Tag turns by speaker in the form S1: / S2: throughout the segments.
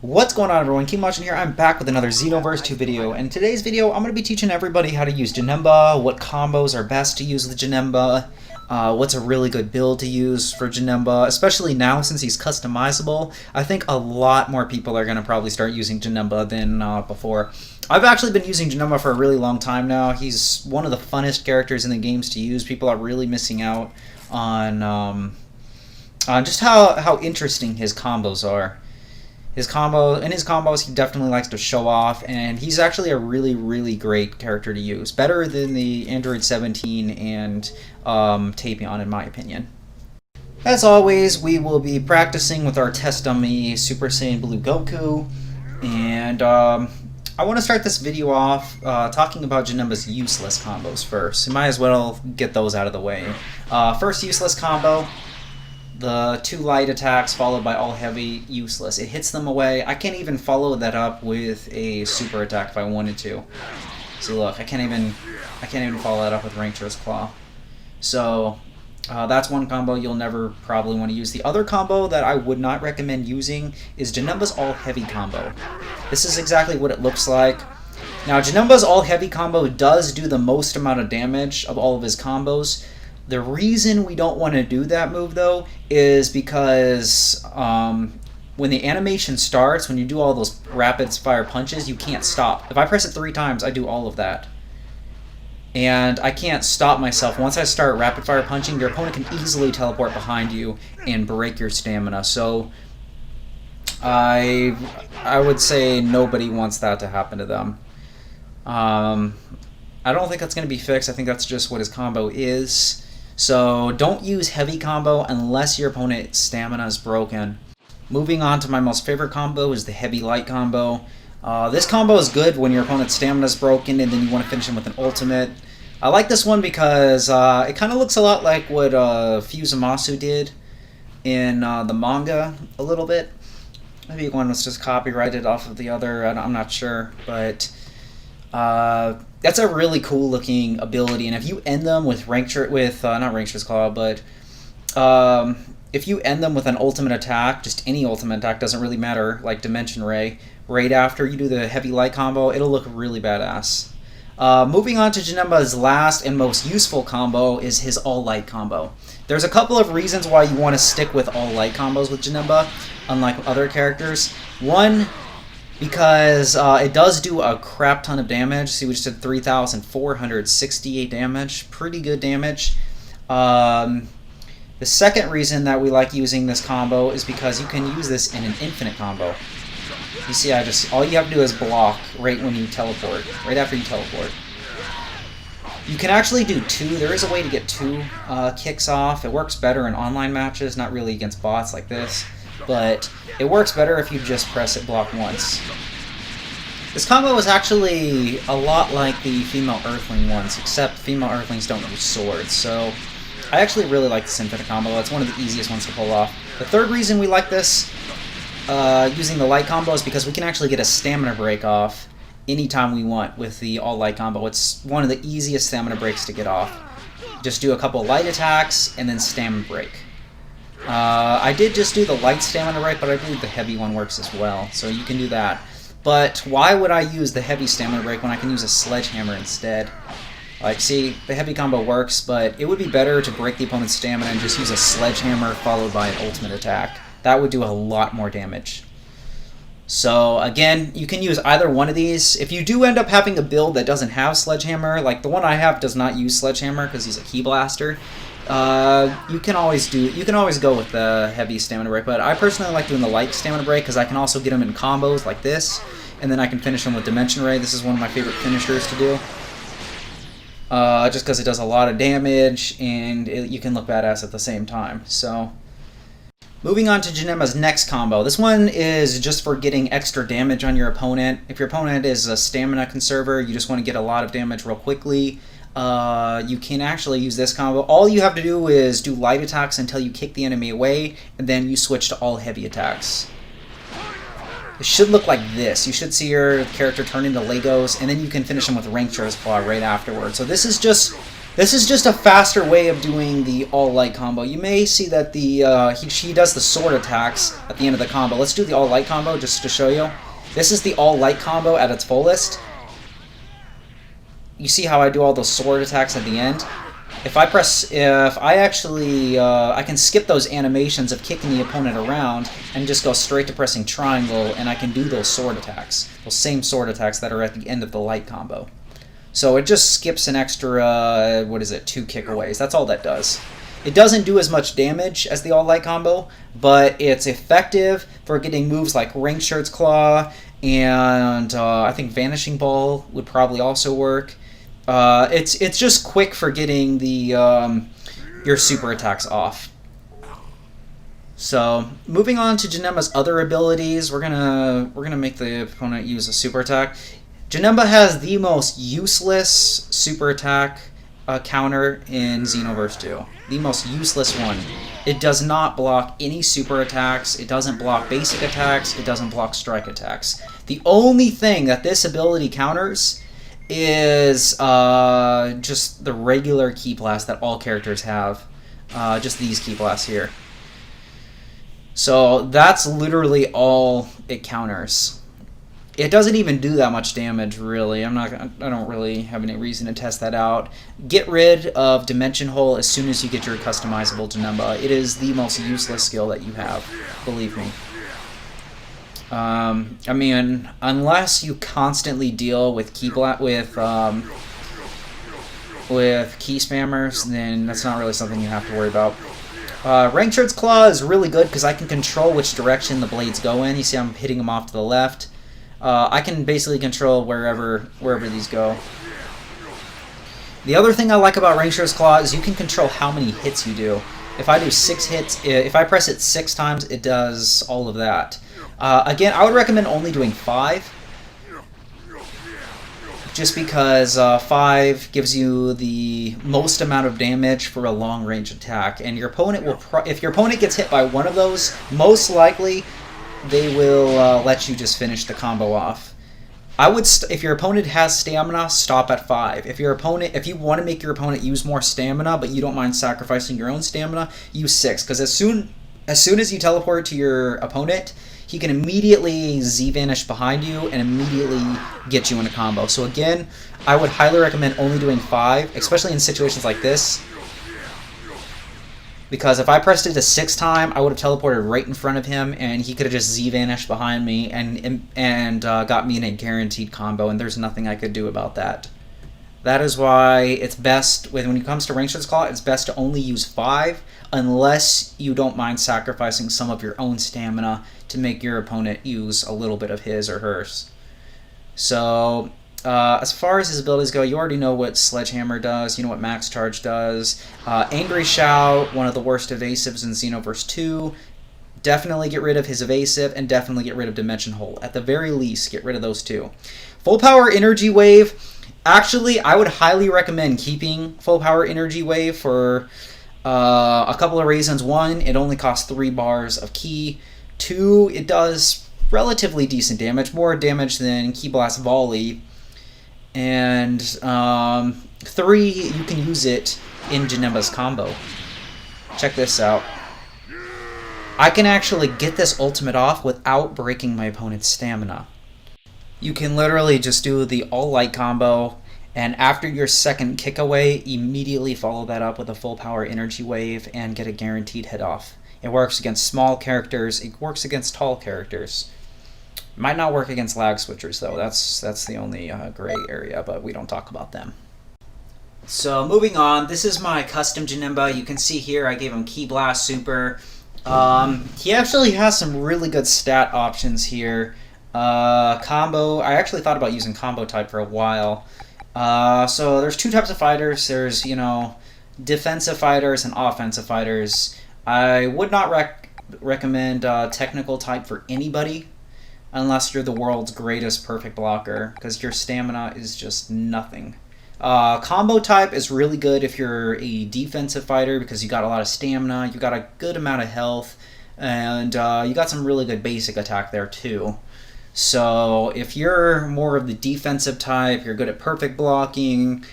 S1: What's going on, everyone? Keep watching here. I'm back with another Xenoverse 2 video, and in today's video I'm going to be teaching everybody how to use Janemba, what combos are best to use with Janemba, what's a really good build to use for Janemba, especially now since he's customizable. I think a lot more people are going to probably start using Janemba than before. I've actually been using Janemba for a really long time now. He's one of the funnest characters in the games to use. People are really missing out on just how interesting his combos are. In his combos, he definitely likes to show off, and he's actually a really great character to use. Better than the Android 17 and Tapion, in my opinion. As always, we will be practicing with our test dummy Super Saiyan Blue Goku, and I want to start this video off talking about Janemba's useless combos first. We might as well get those out of the way. First useless combo. The 2 light attacks followed by all heavy, useless. It hits them away. I can't even follow that up with a super attack if I wanted to. See, look, I can't even follow that up with Rancher's Claw. So that's one combo you'll never probably want to use. The other combo that I would not recommend using is Janemba's all heavy combo. This is exactly what it looks like. Now, Janemba's all heavy combo does do the most amount of damage of all of his combos. The reason we don't want to do that move, though, is because when the animation starts, when you do all those rapid-fire punches, you can't stop. If I press it 3 times, I do all of that. And I can't stop myself. Once I start rapid-fire punching, your opponent can easily teleport behind you and break your stamina. So I would say nobody wants that to happen to them. I don't think that's going to be fixed. I think that's just what his combo is. So don't use heavy combo unless your opponent's stamina is broken. Moving on to my most favorite combo is the heavy light combo. This combo is good when your opponent's stamina is broken and then you want to finish him with an ultimate. I like this one because it kind of looks a lot like what Fusamasu did in the manga a little bit. Maybe one was just copyrighted off of the other, I'm not sure, but that's a really cool looking ability, and if you end them with not Rancher's Claw, but if you end them with an ultimate attack, just any ultimate attack, doesn't really matter, like Dimension Ray, right after you do the heavy light combo, it'll look really badass. Moving on to Janemba's last and most useful combo is his all light combo. There's a couple of reasons why you want to stick with all light combos with Janemba, unlike other characters. One, because it does do a crap ton of damage. See, we just did 3,468 damage. Pretty good damage. The second reason that we like using this combo is because you can use this in an infinite combo. You see, all you have to do is block right when you teleport, right after you teleport. You can actually do 2. There is a way to get 2 kicks off. It works better in online matches, not really against bots like this. But it works better if you just press it block once. This combo is actually a lot like the female Earthling ones, except female Earthlings don't use swords, so I actually really like this infinite combo. It's one of the easiest ones to pull off. The third reason we like this, using the light combo, is because we can actually get a stamina break off anytime we want with the all light combo. It's one of the easiest stamina breaks to get off. Just do a couple light attacks and then stamina break. I did just do the light stamina break, but I believe the heavy one works as well, so you can do that. But why would I use the heavy stamina break when I can use a sledgehammer instead? Like, see, the heavy combo works, but it would be better to break the opponent's stamina and just use a sledgehammer followed by an ultimate attack. That would do a lot more damage. So, again, you can use either one of these. If you do end up having a build that doesn't have sledgehammer, like the one I have does not use sledgehammer because he's a key blaster, you can always go with the heavy stamina break, but I personally like doing the light stamina break because I can also get them in combos like this, and then I can finish them with Dimension Ray. This is one of my favorite finishers to do, just because it does a lot of damage and you can look badass at the same time. So, moving on to Janemba's next combo. This one is just for getting extra damage on your opponent. If your opponent is a stamina conserver, you just want to get a lot of damage real quickly. You can actually use this combo. All you have to do is do light attacks until you kick the enemy away, and then you switch to all heavy attacks. It should look like this. You should see your character turn into Legos, and then you can finish them with Rancher's Claw right afterwards. So this is just This is just a faster way of doing the all light combo. You may see that he does the sword attacks at the end of the combo. Let's do the all light combo just to show you. This is the all light combo at its fullest. You see how I do all those sword attacks at the end? I can skip those animations of kicking the opponent around and just go straight to pressing triangle, and I can do those sword attacks. Those same sword attacks that are at the end of the light combo. So it just skips an extra, 2 kickaways. That's all that does. It doesn't do as much damage as the all-light combo, but it's effective for getting moves like Rank Shirt's Claw, and I think Vanishing Ball would probably also work. It's just quick for getting your super attacks off. So moving on to Janemba's other abilities, we're gonna make the opponent use a super attack. Janemba has the most useless super attack counter in Xenoverse 2. The most useless one. It does not block any super attacks, it doesn't block basic attacks, it doesn't block strike attacks. The only thing that this ability counters is just the regular Ki Blast that all characters have. Just these Ki Blasts here. So that's literally all it counters. It doesn't even do that much damage, really. I don't really have any reason to test that out. Get rid of Dimension Hole as soon as you get your customizable Janemba. It is the most useless skill that you have, believe me. I mean, unless you constantly deal with key spammers, then that's not really something you have to worry about. Rank Shirt's Claw is really good because I can control which direction the blades go in. You see I'm hitting them off to the left. I can basically control wherever these go. The other thing I like about Rank Shirt's Claw is you can control how many hits you do. If I do 6 hits, if I press it 6 times, it does all of that. Again, I would recommend only doing 5. Just because 5 gives you the most amount of damage for a long-range attack. And your opponent will, if your opponent gets hit by one of those, most likely they will let you just finish the combo off. I would, if your opponent has stamina, stop at 5. If you want to make your opponent use more stamina, but you don't mind sacrificing your own stamina, use 6. Because as soon as you teleport to your opponent, he can immediately Z-vanish behind you and immediately get you in a combo. So again, I would highly recommend only doing 5, especially in situations like this. Because if I pressed it a 6th time, I would have teleported right in front of him, and he could have just Z-vanished behind me and got me in a guaranteed combo, and there's nothing I could do about that. That is why it's best, when it comes to Rank Shirt's Claw, it's best to only use 5, unless you don't mind sacrificing some of your own stamina to make your opponent use a little bit of his or hers. So, as far as his abilities go, you already know what Sledgehammer does, you know what Max Charge does. Angry Shout, one of the worst evasives in Xenoverse 2. Definitely get rid of his evasive, and definitely get rid of Dimension Hole. At the very least, get rid of those 2. Full Power Energy Wave. Actually, I would highly recommend keeping Full Power Energy Wave for a couple of reasons. 1, it only costs 3 bars of Ki. 2, it does relatively decent damage, more damage than Ki Blast Volley. And 3, you can use it in Janemba's combo. Check this out. I can actually get this ultimate off without breaking my opponent's stamina. You can literally just do the all-light combo, and after your second kick away, immediately follow that up with a full power energy wave and get a guaranteed hit off. It works against small characters, it works against tall characters. Might not work against lag switchers though, that's the only gray area, but we don't talk about them. So moving on, this is my custom Janemba. You can see here I gave him Ki Blast Super. He actually has some really good stat options here. Combo, I actually thought about using combo type for a while. So there's 2 types of fighters. There's, defensive fighters and offensive fighters. I would not recommend technical type for anybody unless you're the world's greatest perfect blocker, because your stamina is just nothing. Combo type is really good if you're a defensive fighter because you got a lot of stamina, you got a good amount of health, and you got some really good basic attack there too. So if you're more of the defensive type, you're good at perfect blocking,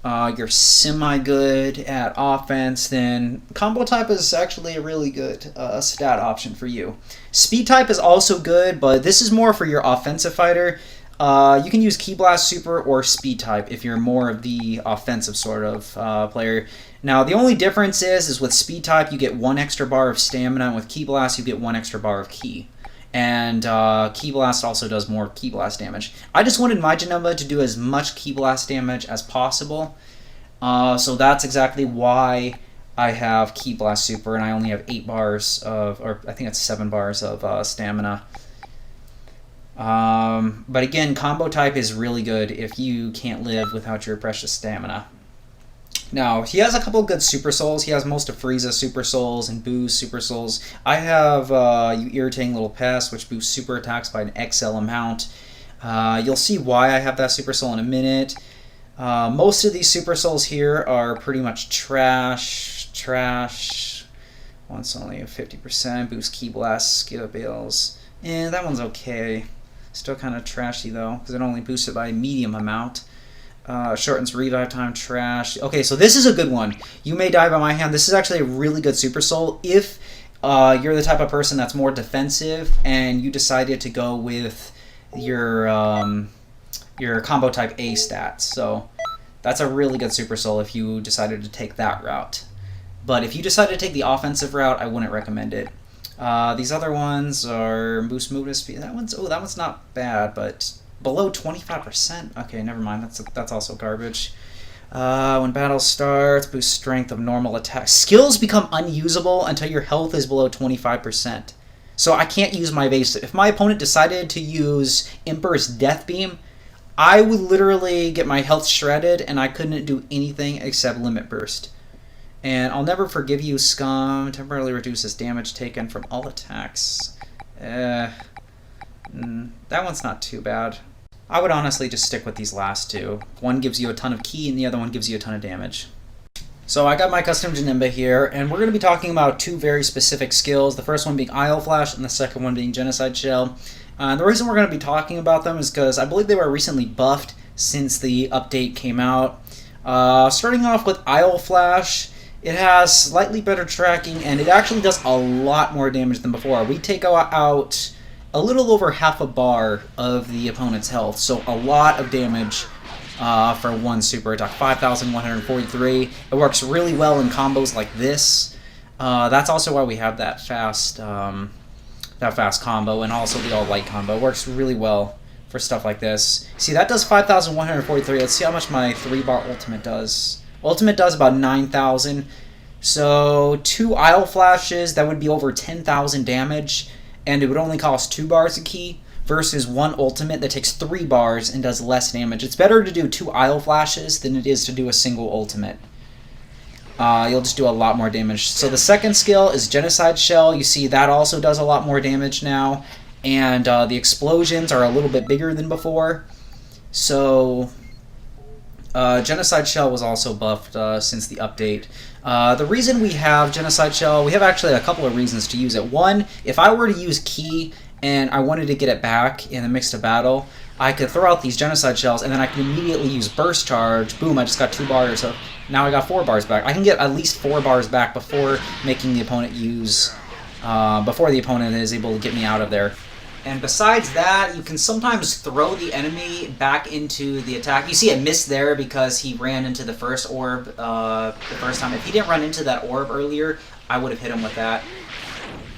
S1: you're semi-good at offense, then combo type is actually a really good stat option for you. Speed type is also good, but this is more for your offensive fighter. You can use Ki Blast Super or Speed type if you're more of the offensive sort of player. Now, the only difference is with Speed type, you get 1 extra bar of stamina, and with Ki Blast, you get 1 extra bar of Ki. And Ki Blast also does more Ki Blast damage. I just wanted my Janemba to do as much Ki Blast damage as possible. So that's exactly why I have Ki Blast Super, and I only have 8 bars of, or I think it's 7 bars of stamina. But again, combo type is really good if you can't live without your precious stamina. Now, he has a couple of good Super Souls. He has most of Frieza's Super Souls and Boo's Super Souls. I have You Irritating Little Pest, which boosts super attacks by an XL amount. You'll see why I have that Super Soul in a minute. Most of these Super Souls here are pretty much trash. One's only a 50%. Boost Ki Blast, skills. That one's okay. Still kind of trashy though, because it only boosts it by a medium amount. Shortens revive time, trash. Okay, so this is a good one. You May Die by My Hand. This is actually a really good Super Soul if you're the type of person that's more defensive and you decided to go with your combo type A stats. So that's a really good Super Soul if you decided to take that route. But if you decided to take the offensive route, I wouldn't recommend it. These other ones are boost movement speed. That one's not bad, but below 25%. Okay, never mind. That's also garbage. When battle starts, boost strength of normal attacks. Skills become unusable until your health is below 25%. So I can't use my evasive. If my opponent decided to use Emperor's Death Beam, I would literally get my health shredded and I couldn't do anything except Limit Burst. And I'll never forgive you, scum. Temporarily reduces damage taken from all attacks. That one's not too bad. I would honestly just stick with these last two. One gives you a ton of ki and the other one gives you a ton of damage. So I got my custom Janemba here, and we're going to be talking about 2 very specific skills. The first one being Isle Flash and the second one being Genocide Shell. The reason we're going to be talking about them is because I believe they were recently buffed since the update came out. Starting off with Isle Flash, it has slightly better tracking, and it actually does a lot more damage than before. We take out a little over half a bar of the opponent's health, so a lot of damage for one super attack. 5,143. It works really well in combos like this. That's also why we have that fast combo, and also the all light combo. It works really well for stuff like this. See, that does 5,143. Let's see how much my 3-bar ultimate does. Ultimate does about 9,000. So 2 Isle Flashes, that would be over 10,000 damage, and it would only cost 2 bars of ki, versus 1 ultimate that takes 3 bars and does less damage. It's better to do 2 Isle Flashes than it is to do a single ultimate. You'll just do a lot more damage. So the second skill is Genocide Shell. You see that also does a lot more damage now, and the explosions are a little bit bigger than before. So Genocide Shell was also buffed since the update. The reason we have Genocide Shell, we have actually a couple of reasons to use it. One, if I were to use ki and I wanted to get it back in the mix of battle, I could throw out these Genocide Shells and then I could immediately use Burst Charge. Boom, I just got 2 bars, so now I got 4 bars back. I can get at least 4 bars back before making the opponent use, before the opponent is able to get me out of there. And besides that, you can sometimes throw the enemy back into the attack. You see it missed there because he ran into the first orb the first time. If he didn't run into that orb earlier, I would have hit him with that.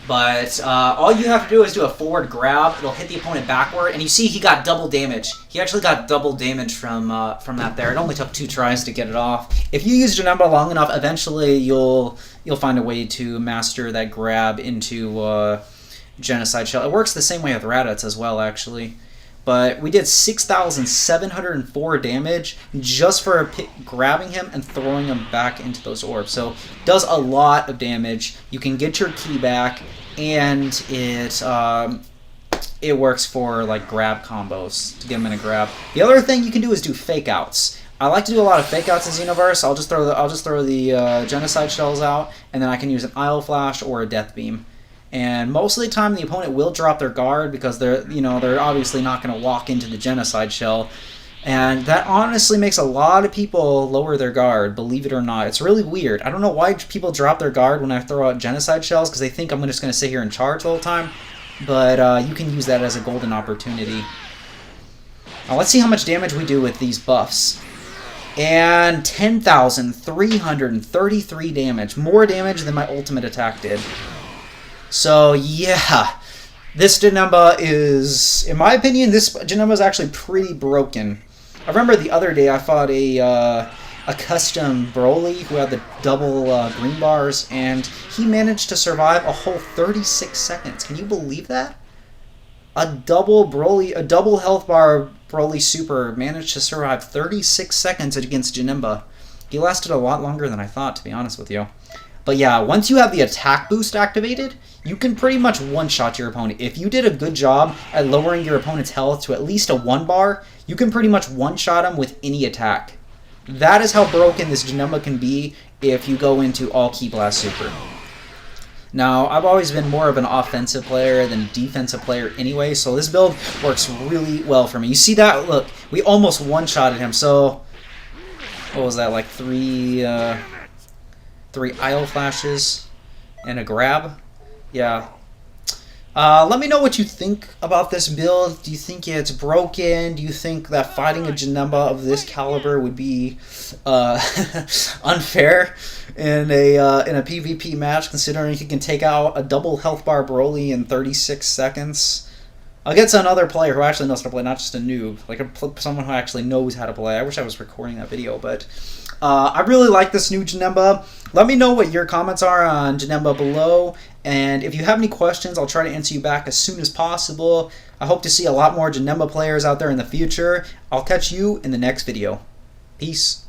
S1: But all you have to do is do a forward grab. It'll hit the opponent backward, and you see he got double damage. He actually got double damage from that there. It only took 2 tries to get it off. If you use Janemba long enough, eventually you'll find a way to master that grab into Genocide Shell. It works the same way with Raditz as well, actually. But we did 6,704 damage just for grabbing him and throwing him back into those orbs. So does a lot of damage. You can get your ki back, and it works for like grab combos to get him in a grab. The other thing you can do is do fake outs. I like to do a lot of fake outs in Xenoverse. I'll just throw the Genocide Shells out, and then I can use an Isle Flash or a Death Beam. And most of the time, the opponent will drop their guard because they're obviously not going to walk into the Genocide Shell. And that honestly makes a lot of people lower their guard, believe it or not. It's really weird. I don't know why people drop their guard when I throw out genocide shells, because they think I'm just going to sit here and charge the whole time. But you can use that as a golden opportunity. Now let's see how much damage we do with these buffs. And 10,333 damage. More damage than my ultimate attack did. So yeah, this Janemba is, in my opinion, this Janemba is actually pretty broken. I remember the other day I fought a custom Broly who had the double green bars, and he managed to survive a whole 36 seconds. Can you believe that? A double health bar Broly Super managed to survive 36 seconds against Janemba. He lasted a lot longer than I thought, to be honest with you. But yeah, once you have the attack boost activated, you can pretty much one-shot your opponent. If you did a good job at lowering your opponent's health to at least a 1 bar, you can pretty much one-shot him with any attack. That is how broken this Janemba can be if you go into all Ki Blast Super. Now, I've always been more of an offensive player than a defensive player anyway, so this build works really well for me. You see that? Look, we almost one-shotted him, so... What was that, like three Isle Flashes and a grab? Yeah. Let me know what you think about this build. Do you think it's broken? Do you think that fighting a Janemba of this caliber would be unfair in a PvP match, considering he can take out a double health bar Broly in 36 seconds? Against another player who actually knows how to play, not just a noob, like someone who actually knows how to play. I wish I was recording that video, but I really like this new Janemba. Let me know what your comments are on Janemba below, and if you have any questions, I'll try to answer you back as soon as possible. I hope to see a lot more Janemba players out there in the future. I'll catch you in the next video. Peace.